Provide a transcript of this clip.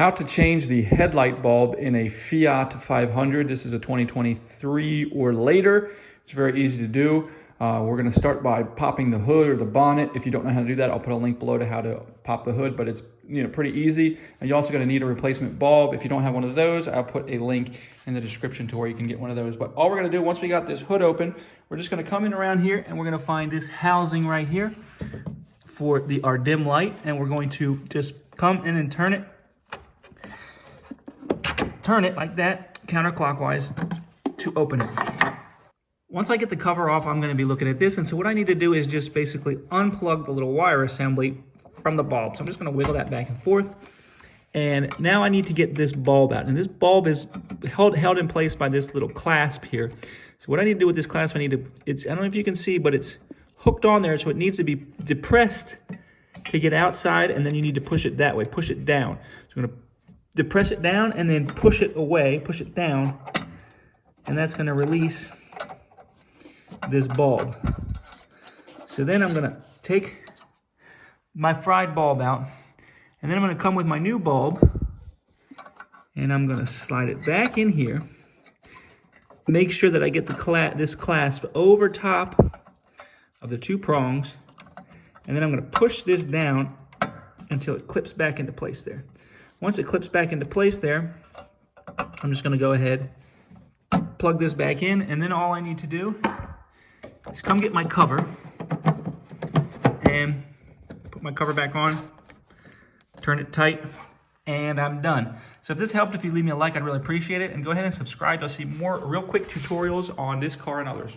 How to change the headlight bulb in a Fiat 500. This is a 2023 or later. It's very easy to do. We're going to start by popping the hood or the bonnet. If you don't know how to do that, I'll put a link below to how to pop the hood, but it's pretty easy. And you're also going to need a replacement bulb. If you don't have one of those, I'll put a link in the description to where you can get one of those. But all we're going to do, once we got this hood open, we're just going to come in around here and we're going to find this housing right here for our dim light, and we're going to just come in and turn it like that, counterclockwise, to open it. Once I get the cover off, I'm going to be looking at this, and so what I need to do is just basically unplug the little wire assembly from the bulb. So I'm just going to wiggle that back and forth, and now I need to get this bulb out, and this bulb is held in place by this little clasp here. So what I need to do with this clasp, I don't know if you can see, but it's hooked on there, so it needs to be depressed to get outside, and then you need to push it that way, push it down. So I'm going to depress it down and then push it away, push it down, and that's going to release this bulb. So then I'm going to take my fried bulb out, and then I'm going to come with my new bulb, and I'm going to slide it back in here. Make sure that I get this clasp over top of the two prongs, and then I'm going to push this down until it clips back into place there. Once it clips back into place there, I'm just going to go ahead, plug this back in, and then all I need to do is come get my cover and put my cover back on, turn it tight, and I'm done. So if this helped, if you leave me a like, I'd really appreciate it, and go ahead and subscribe to see more real quick tutorials on this car and others.